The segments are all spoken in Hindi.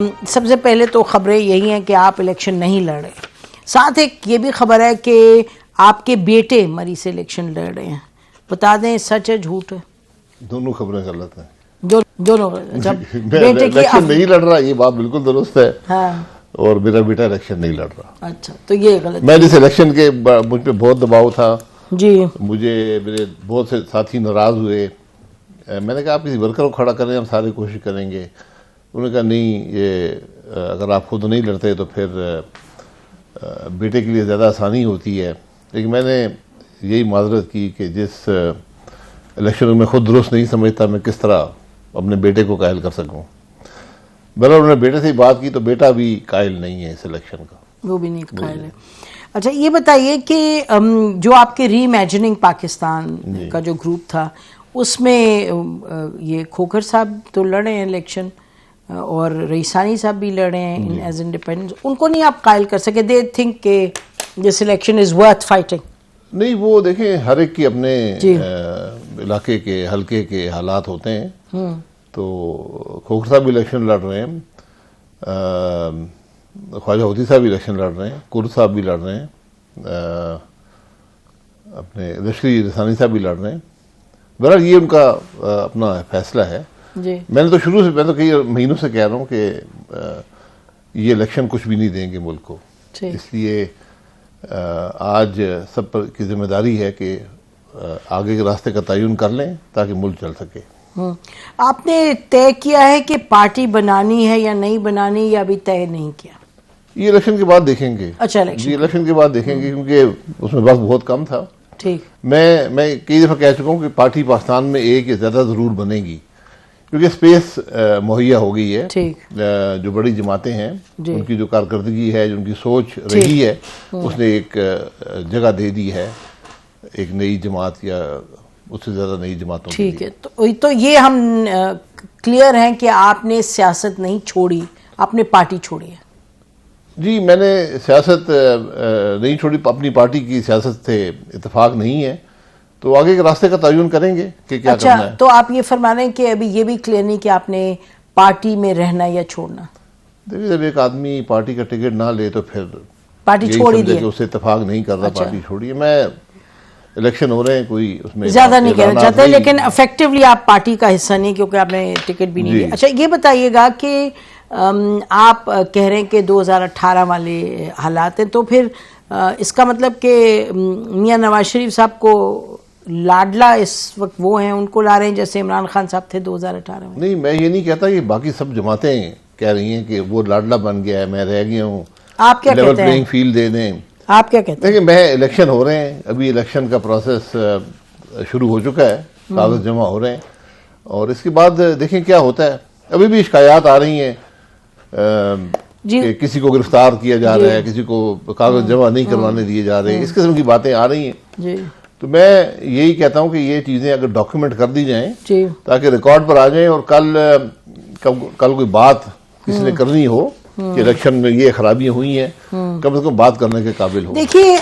सबसे पहले तो खबरें यही हैं कि आप इलेक्शन नहीं लड़ रहे, साथ एक ये भी खबर है कि आपके बेटे मरी से इलेक्शन लड़ रहे हैं। बता दें सच है झूठ है? दोनों खबरें गलत हैं। दोनों जब बेटे की इलेक्शन नहीं लड़ रहा, ये बात बिल्कुल दुरुस्त है। हाँ। और मेरा बेटा इलेक्शन नहीं लड़ रहा। अच्छा, तो ये गलत। मैं इस इलेक्शन के मुझ पे बहुत दबाव था जी। मुझे मेरे बहुत से साथी नाराज हुए। मैंने कहा आप किसी वर्कर को खड़ा करें, हम सारी कोशिश करेंगे। उन्होंने कहा नहीं, ये अगर आप खुद नहीं लड़ते तो फिर बेटे के लिए ज़्यादा आसानी होती है। लेकिन मैंने यही माजरत की कि जिस इलेक्शन में खुद दुरुस्त नहीं समझता, मैं किस तरह अपने बेटे को कायल कर सकूं। बहरहाल उन्होंने बेटे से बात की तो बेटा भी कायल नहीं है इस इलेक्शन का, वो भी नहीं कायल है। अच्छा, ये बताइए कि जो आपके री इमेजिनिंग पाकिस्तान का जो ग्रुप था उसमें ये खोखर साहब तो लड़े हैं इलेक्शन और रईसानी साहब भी लड़े हैं एज इंडिपेंडेंट, उनको नहीं आप कायल कर सके? दे थिंक के this election is worth fighting? नहीं, वो देखें हर एक की अपने इलाके के हलके के हालात होते हैं। तो खोखर साहब भी इलेक्शन लड़ रहे हैं, ख्वाजा होती साहब भी इलेक्शन लड़ रहे हैं, कुर्द साहब भी लड़ रहे हैं, अपने लश्करी रईसानी साहब भी लड़ रहे हैं। बहरहाल ये उनका अपना फैसला है। जी। मैं तो कई महीनों से कह रहा हूँ कि ये इलेक्शन कुछ भी नहीं देंगे मुल्क को। इसलिए आज सब पर की जिम्मेदारी है कि आगे के रास्ते का तयन कर लें ताकि मुल्क चल सके। आपने तय किया है कि पार्टी बनानी है या नहीं बनानी, या अभी तय नहीं किया? ये इलेक्शन के बाद देखेंगे। अच्छा, इलेक्शन के बाद देखेंगे, क्योंकि उसमें वक्त बहुत कम था। ठीक। मैं कई दफा कह चुका हूँ कि पार्टी पाकिस्तान में एक या ज्यादा जरूर बनेगी, क्योंकि स्पेस मुहैया हो गई है। जो बड़ी जमातें हैं उनकी जो कारकर्दगी है, जो उनकी सोच रही है, उसने एक जगह दे दी है एक नई जमात या उससे ज्यादा नई जमातों। ठीक है, तो ये हम क्लियर हैं कि आपने सियासत नहीं छोड़ी, आपने पार्टी छोड़ी है? जी, मैंने सियासत नहीं छोड़ी, अपनी पार्टी की सियासत से इत्तेफाक नहीं है, तो आगे के रास्ते का तयन करेंगे कि क्या करना है। तो आप ये फरमा रहे हैं कि अभी ये भी क्लियर नहीं कि आपने पार्टी में रहना या छोड़ना? देखिए, जब एक आदमी पार्टी का टिकट ना ले तो फिर पार्टी छोड़ ही दी, उससे इत्तेफाक नहीं कर रहा। पार्टी छोड़िए। मैं इलेक्शन हो रहे हैं, कोई उसमें ज्यादा नहीं कहना चाहते, लेकिन इफेक्टिवली आप पार्टी का हिस्सा नहीं, क्योंकि आपने टिकट भी नहीं लिया। अच्छा, ये बताइएगा कि आप कह रहे हैं कि 2018 वाले हालात हैं, तो फिर इसका मतलब कि मियां नवाज शरीफ साहब को लाडला इस वक्त वो हैं, उनको ला रहे हैं जैसे इमरान खान साहब थे 2018 में? नहीं, मैं ये नहीं कहता कि बाकी सब जमातें कह रही हैं कि वो लाडला बन गया है, मैं रह गया हूँ। आप क्या कहते हैं? फील्ड दे दें। आप क्या कहते हैं? देखिए, मैं इलेक्शन हो रहे हैं, अभी इलेक्शन का प्रोसेस शुरू हो चुका है, कागज जमा हो रहे हैं, और इसके बाद देखें क्या होता है। अभी भी शिकायत आ रही हैं कि किसी को गिरफ्तार किया जा रहा है, किसी को कागज जमा नहीं करवाने दिए जा रहे हैं, इस किस्म की बातें आ रही हैं। तो मैं यही कहता हूं कि ये चीजें अगर डॉक्यूमेंट कर दी जाएं ताकि रिकॉर्ड पर आ जाएं, और कल कोई बात किसी ने करनी हो कि इलेक्शन में ये खराबियां हुई हैं, कम से कम बात करने के काबिल हो। देखिए,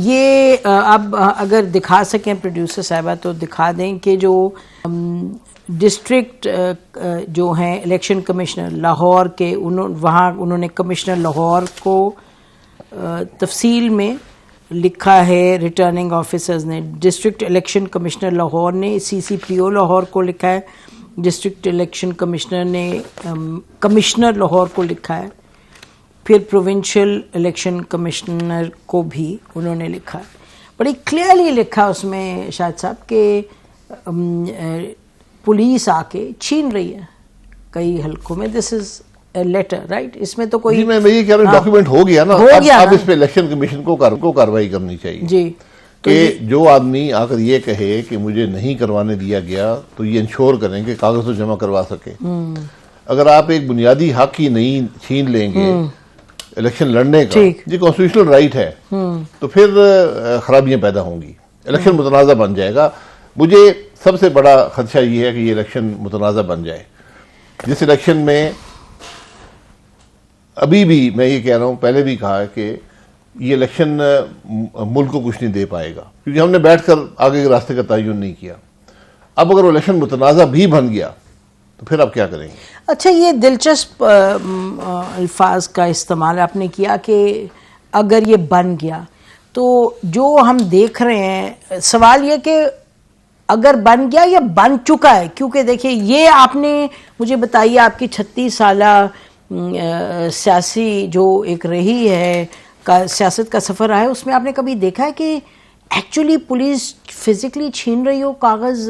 ये अब अगर दिखा सकें प्रोड्यूसर साहबा तो दिखा दें कि जो डिस्ट्रिक्ट जो हैं इलेक्शन कमिश्नर लाहौर के, वहाँ उन्होंने कमिश्नर लाहौर को तफसील में लिखा है, रिटर्निंग ऑफिसर्स ने। डिस्ट्रिक्ट इलेक्शन कमिश्नर लाहौर ने CCPO लाहौर को लिखा है, डिस्ट्रिक्ट इलेक्शन कमिश्नर ने कमिश्नर लाहौर को लिखा है, फिर प्रोविंशियल इलेक्शन कमिश्नर को भी उन्होंने लिखा है। बड़ी क्लियरली लिखा उसमें शाहिद साहब के पुलिस आके छीन रही है कई हलकों में। This is letter, right? इसमें तो कोई, मैं ये कह रहा हूं, डॉक्यूमेंट हो गया ना, अब इस पे इलेक्शन कमीशन को कार्रवाई करनी चाहिए जी। कि जो आदमी आकर ये कहे कि मुझे नहीं करवाने दिया गया, तो ये इंश्योर करें कि कागज तो जमा करवा सके। अगर आप एक बुनियादी हक ही नहीं छीन लेंगे इलेक्शन लड़ने का, जी कॉन्स्टिट्यूशनल राइट है, तो फिर खराबियां पैदा होंगी, इलेक्शन मुतनाज़ा बन जाएगा। मुझे सबसे बड़ा खदशा ये है कि ये इलेक्शन मुतनाज़ा बन जाए, जिस इलेक्शन में अभी भी मैं ये कह रहा हूँ, पहले भी कहा है कि ये इलेक्शन मुल्क को कुछ नहीं दे पाएगा, क्योंकि हमने बैठकर आगे के रास्ते का तयन नहीं किया। अब अगर वो इलेक्शन मुतनाज़ा भी बन गया तो फिर आप क्या करेंगे? अच्छा, ये दिलचस्प अल्फाज का इस्तेमाल आपने किया कि अगर ये बन गया, तो जो हम देख रहे हैं, सवाल ये कि अगर बन गया या बन चुका है, क्योंकि देखिए ये आपने मुझे बताइए, आपकी 36 साला सियासी जो एक रही है का सियासत का सफ़र रहा है, उसमें आपने कभी देखा है कि एक्चुअली पुलिस फिजिकली छीन रही हो कागज़?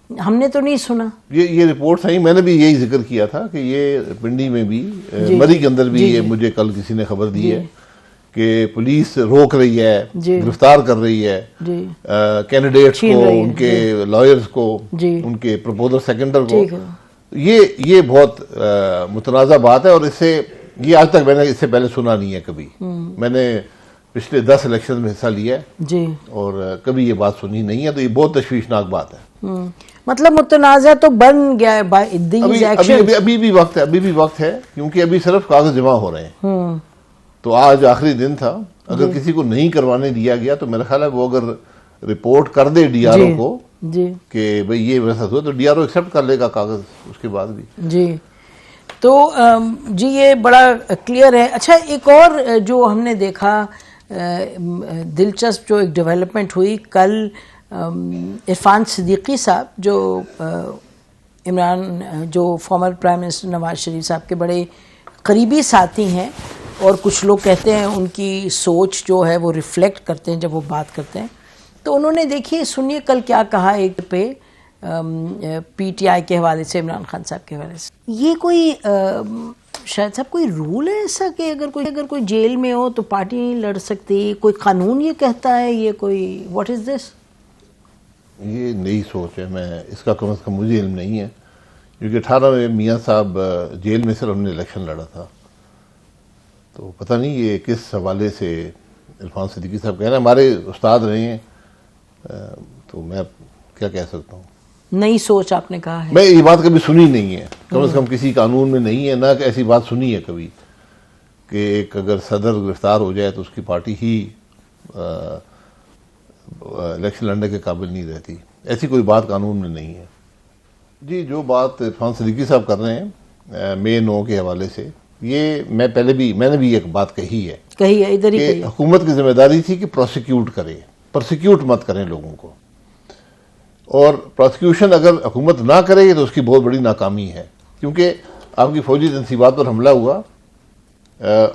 हमने तो नहीं सुना। ये रिपोर्ट आई, मैंने भी यही जिक्र किया था कि ये पिंडी में भी, मरी के अंदर भी ये मुझे कल किसी ने खबर दी है कि पुलिस रोक रही है, गिरफ्तार कर रही है कैंडिडेट्स को, उनके लॉयर्स को, उनके प्रपोजल सेकेंडर को। ये बहुत मुतनाज़ा बात है, और इससे ये आज तक मैंने इससे पहले सुना नहीं है कभी। मैंने पिछले 10 इलेक्शन में हिस्सा लिया है जी, और कभी ये बात सुनी नहीं है, तो ये बहुत तशवीशनाक बात है। मतलब मुतनाज़ा तो बन गया है अभी भी वक्त है, अभी भी वक्त है, क्योंकि अभी सिर्फ कागज जमा हो रहे हैं। तो आज आखिरी दिन था, अगर किसी को नहीं करवाने दिया गया तो मेरा ख्याल है वो अगर रिपोर्ट कर दे डीआरओ को कि भाई ये वैसा हुआ, तो डीआरओ एक्सेप्ट कर लेगा कागज उसके बाद भी जी। तो जी ये बड़ा क्लियर है। अच्छा, एक और जो हमने देखा दिलचस्प जो एक डेवलपमेंट हुई कल, इरफान सिद्दीकी साहब जो इमरान, जो former prime minister Nawaz Sharif साहब के बड़े करीबी साथी हैं, और कुछ लोग कहते हैं उनकी सोच जो है वो रिफ्लेक्ट करते हैं जब वो बात करते हैं, तो उन्होंने देखिए सुनिए कल क्या कहा एक पे पीटीआई के हवाले से, इमरान खान साहब के हवाले से। ये कोई शायद साहब कोई रूल है ऐसा कि अगर कोई जेल में हो तो पार्टी नहीं लड़ सकती, कोई कानून ये कहता है, ये कोई व्हाट इज दिस? ये नई सोच है, मैं इसका कम से कम मुझे इल्म नहीं है, क्योंकि 18 में मियाँ साहब जेल में सिर्फ हमने इलेक्शन लड़ा था, तो पता नहीं ये किस हवाले से इरफान सिद्दीकी साहब कह रहे हैं। हमारे उस्ताद रहे हैं, तो मैं क्या कह सकता हूँ। नई सोच आपने कहा है, मैं ये बात कभी सुनी नहीं है, कम से कम किसी कानून में नहीं है, ना ऐसी बात सुनी है कभी कि एक अगर सदर गिरफ्तार हो जाए तो उसकी पार्टी ही इलेक्शन लड़ने के काबिल नहीं रहती, ऐसी कोई बात कानून में नहीं है। जी, जो बात इरफान सिद्दीकी साहब कर रहे हैं मे 9 के हवाले से, ये मैंने भी एक बात कही है इधर ही कि हुकूमत की जिम्मेदारी थी कि प्रोसिक्यूट करे, प्रोसिक्यूट मत करें लोगों को, और प्रोसिक्यूशन अगर हुकूमत ना करेगी तो उसकी बहुत बड़ी नाकामी है, क्योंकि आपकी फौजी तनसीबात पर हमला हुआ,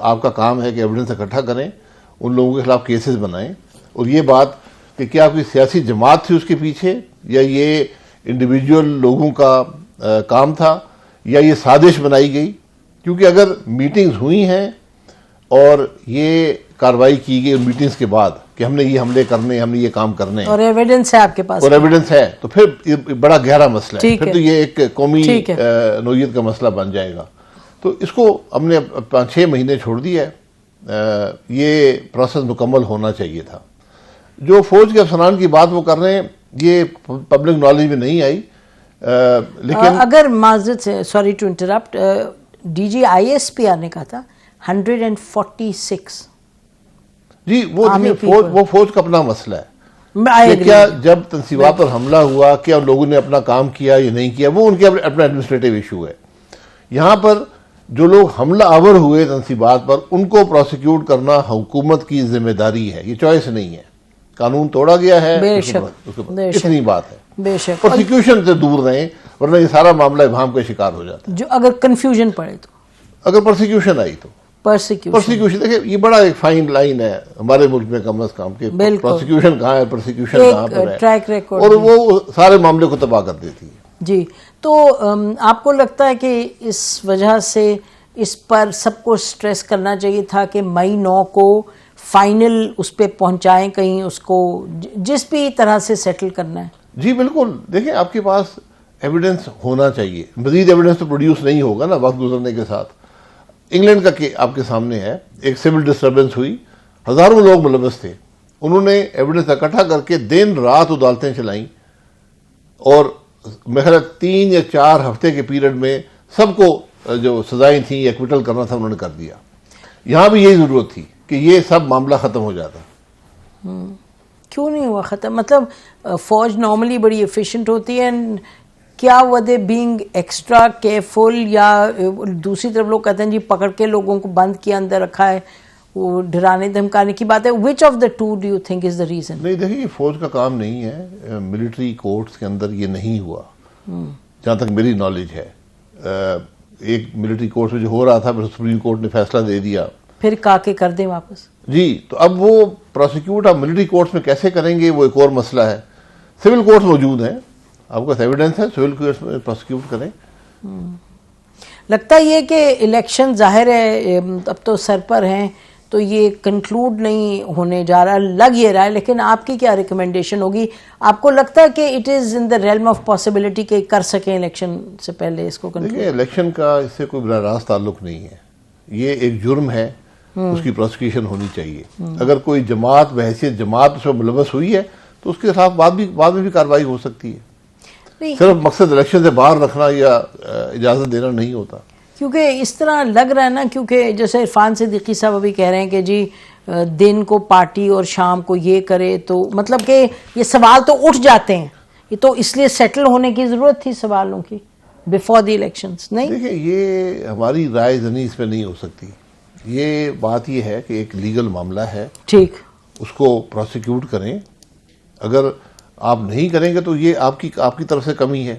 आपका काम है कि एविडेंस इकट्ठा करें, उन लोगों के खिलाफ केसेस बनाएं, और ये बात कि क्या कोई सियासी जमात थी उसके पीछे, या ये इंडिविजुअल लोगों का काम था, या ये साजिश बनाई गई, क्योंकि अगर मीटिंग्स हुई हैं और ये कार्रवाई की गई मीटिंग्स के बाद कि हमने ये हमले करने, हमने ये काम करने, और एविडेंस है आपके पास, और एविडेंस है, तो फिर ये बड़ा गहरा मसला है, फिर तो ये एक कौमी नौयत का मसला बन जाएगा। तो इसको हमने 5-6 महीने छोड़ दिया है, ये प्रोसेस मुकम्मल होना चाहिए था। जो फौज के अफसरान की बात वो कर रहे हैं, ये पब्लिक नॉलेज में नहीं आई, लेकिन अगर माजरत से, sorry to interrupt, DG ISP ने कहा था 146। जी, वो फौज का अपना मसला है कि क्या जब तंसीबात पर हमला हुआ क्या लोगों ने अपना काम किया या नहीं किया, वो उनके अपना एडमिनिस्ट्रेटिव इशू है। यहाँ पर जो लोग हमला आवर हुए तंसीबात पर, उनको प्रोसिक्यूट करना हुकूमत की जिम्मेदारी है, ये चॉइस नहीं है, कानून तोड़ा गया है, इतनी बात है। बेशक प्रोसिक्यूशन से दूर रहें, वरना ये सारा मामला इबाहम का शिकार हो जाता है। जो अगर कंफ्यूजन पड़े तो, अगर प्रोसिक्यूशन आई तो प्रोसिक्यूशन देखिए, ये बड़ा एक फाइन लाइन है हमारे मुल्क में, कम से कम के प्रोसिक्यूशन कहाँ है, प्रोसिक्यूशन कहाँ पर है, ट्रैक रिकॉर्ड, और वो सारे मामले को तबाह कर देती है। जी, तो आपको लगता है कि इस वजह से इस पर सबको स्ट्रेस करना चाहिए था कि मई 9 को फाइनल उस पर पहुंचाएं, कहीं उसको जिस भी तरह से सेटल करना है? जी बिल्कुल, देखिए आपके पास एविडेंस होना चाहिए, मजीद एविडेंस तो प्रोड्यूस नहीं होगा ना वक्त गुजरने के साथ। इंग्लैंड का आपके सामने है, एक सिविल डिस्टर्बेंस हुई, हजारों लोग मुलव्वस थे, उन्होंने एविडेंस इकट्ठा करके दिन रात अदालतें चलाई, और मेरा 3 या 4 हफ्ते के पीरियड में सबको जो सजाएं थी, एक्विटल करना था, उन्होंने कर दिया। यहाँ भी यही जरूरत थी कि ये सब मामला खत्म हो जाता। क्यों नहीं हुआ खत्म? मतलब फौज नॉर्मली बड़ी एफिशिएंट होती है, क्या वर दे बीइंग एक्स्ट्रा केयरफुल, या दूसरी तरफ लोग कहते हैं जी पकड़ के लोगों को बंद किया, अंदर रखा है, वो डराने धमकाने की बात है. Which of the two do you think is the reason? नहीं, देखिए ये फौज का काम नहीं है, मिलिट्री कोर्ट्स के अंदर ये नहीं हुआ जहाँ तक मेरी नॉलेज है. एक मिलिट्री कोर्ट में जो हो रहा था, फिर सुप्रीम कोर्ट ने फैसला दे दिया, फिर कहा के कर दें वापस. जी. तो अब वो प्रोसिक्यूट आप मिलिट्री कोर्ट्स में कैसे करेंगे, वो एक और मसला है. सिविल कोर्ट्स मौजूद हैं, आपके पास एविडेंस है, सिविल कोर्ट्स में प्रोसिक्यूट करें. लगता ये कि इलेक्शन जाहिर है अब तो सर पर हैं, तो ये कंक्लूड नहीं होने जा रहा, लग ये रहा है. लेकिन आपकी क्या रिकमेंडेशन होगी? आपको लगता है कि it is in the realm of possibility कि कर सकें इलेक्शन से पहले इसको कंक्लूड? देखिए, इलेक्शन का इससे कोई बड़ा रास्त ताल्लुक नहीं है. ये एक जुर्म है, उसकी प्रोसिक्यूशन होनी चाहिए. अगर कोई जमात बहैसियत जमात उसमें मुलवस हुई है तो उसके खिलाफ बाद में भी कार्रवाई हो सकती है. सिर्फ मकसद इलेक्शन से बाहर रखना या इजाजत देना नहीं होता. क्योंकि इस तरह लग रहा है ना, क्योंकि जैसे इरफान सिद्दीकी साहब अभी कह रहे हैं कि जी दिन को पार्टी और शाम को ये करे, तो मतलब कि ये सवाल तो उठ जाते हैं. ये तो इसलिए सेटल होने की ज़रूरत थी सवालों की बिफोर द इलेक्शंस. नहीं, देखिए, ये हमारी राय जनी इसमें नहीं हो सकती. ये बात ये है कि एक लीगल मामला है, ठीक, उसको प्रोसिक्यूट करें. अगर आप नहीं करेंगे तो ये आपकी तरफ से कमी है.